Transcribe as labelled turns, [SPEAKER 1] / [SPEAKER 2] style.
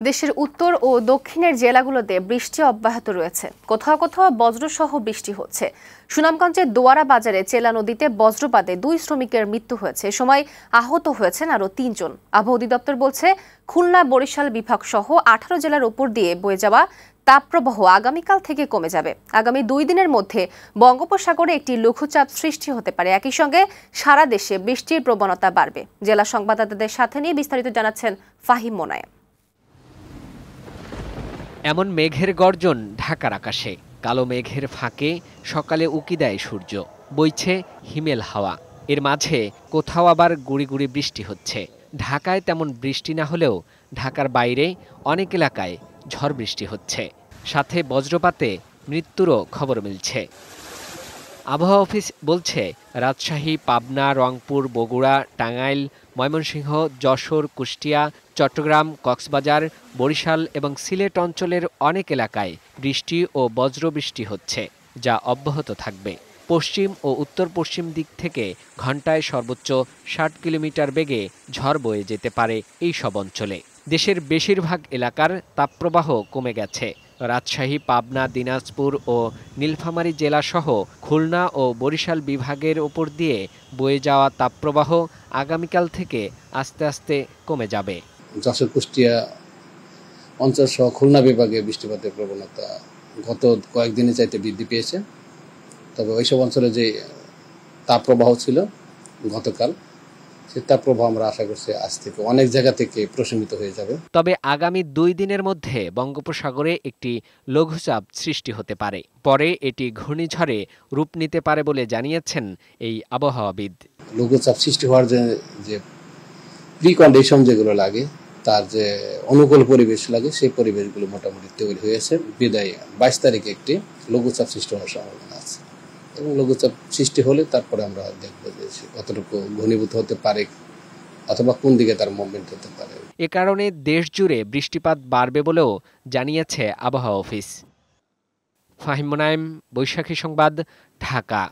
[SPEAKER 1] দেশের উত্তর ও দক্ষিণের জেলাগুলোতে বৃষ্টি অব্যাহত রয়েছে। কোথাও কোথাও বজ্রসহ বৃষ্টি হচ্ছে। সুনামগঞ্জের দোয়ারা বাজারে চেলা নদীতে বজ্রপাতে 2 শ্রমিকের মৃত্যু হয়েছে। এ সময় আহত হয়েছেন আরও 3 জন। আবহাওয়া অধিদপ্তর বলছে, খুলনা বরিশাল বিভাগ সহ 18 জেলার উপর দিয়ে বয়ে যাওয়া তাপপ্রবাহ আগামীকাল থেকে কমে যাবে। আগামী 2 দিনের মধ্যে বঙ্গোপসাগরে একটি লঘুচাপ সৃষ্টি হতে পারে। একই সঙ্গে সারা দেশে বৃষ্টির প্রবণতা বাড়বে। জেলা সংবাদদাতাদের সাথে নিয়ে বিস্তারিত জানাচ্ছেন ফাহিম মোনায়েম।
[SPEAKER 2] এমন মেঘের গর্জন ঢাকার আকাশে। কালো মেঘের ফাঁকে সকালে উকি দেয় সূর্য, বইছে হিমেল হাওয়া। এর মাঝে কোথাও আবার গুড়ি গুড়ি বৃষ্টি হচ্ছে। ঢাকায় তেমন বৃষ্টি না হলেও ঢাকার বাইরে অনেক এলাকায় ঝড় বৃষ্টি হচ্ছে, সাথে বজ্রপাতে মৃত্যুরও খবর মিলছে। আবহাওয়া অফিস বলছে, রাজশাহী, পাবনা, রংপুর, বগুড়া, টাঙ্গাইল, ময়মনসিংহ, যশোর, কুষ্টিয়া, চট্টগ্রাম, কক্সবাজার, বরিশাল এবং সিলেট অঞ্চলের অনেক এলাকায় বৃষ্টি ও বজ্রবৃষ্টি হচ্ছে, যা অব্যাহত থাকবে। পশ্চিম ও উত্তর পশ্চিম দিক থেকে ঘণ্টায় সর্বোচ্চ 60 কিলোমিটার বেগে ঝড় বয়ে যেতে পারে এই সব অঞ্চলে। দেশের বেশিরভাগ এলাকার তাপপ্রবাহ কমে গেছে। রাজশাহী, পাবনা, দিনাজপুর ও নীলফামারী জেলাসহ খুলনা ও বরিশাল বিভাগের ওপর দিয়ে বয়ে যাওয়া তাপপ্রবাহ আগামীকাল থেকে আস্তে আস্তে কমে যাবে।
[SPEAKER 3] যশোর, কুষ্টিয়া অঞ্চল সহ খুলনা বিভাগে বৃষ্টিপাতের প্রবণতা গত কয়েকদিনের চাইতে বৃদ্ধি পেয়েছে। তবে ওইসব অঞ্চলে যে তাপপ্রবাহ ছিল গতকাল, সেই তাপপ্রবাহ আমরা আশা করছি আজ থেকে অনেক জায়গা থেকে প্রশমিত হয়ে যাবে।
[SPEAKER 2] তবে আগামী 2 দিনের মধ্যে বঙ্গোপসাগরে একটি লঘুচাপ সৃষ্টি হতে পারে। পরে এটি ঘূর্ণিঝড়ে রূপ নিতে পারে বলে জানিয়েছেন এই আবহাওয়াবিদ।
[SPEAKER 3] লঘুচাপ সৃষ্টি হওয়ার যে প্রিকন্ডিশন যেগুলো লাগে, তার যে অনুকূল পরিবেশ লাগে, সেই পরিবেশগুলো মোটামুটি তৈরি হয়েছে। বিদায় 22 তারিখে একটি লঘুচাপ সৃষ্টি হওয়ার সম্ভাবনা আছে এবং লঘুচাপ সৃষ্টি হলে তারপরে আমরা দেখব যে কতটুকু ঘনীভূত হতে পারে অথবা কোন দিকে তার মুভমেন্ট হতে পারে।
[SPEAKER 2] এ কারণে দেশ জুড়ে বৃষ্টিপাত বাড়বে বলেও জানিয়েছে আবহাওয়া অফিস। ফাহিম মোনায়েম, বৈশাখী সংবাদ, ঢাকা।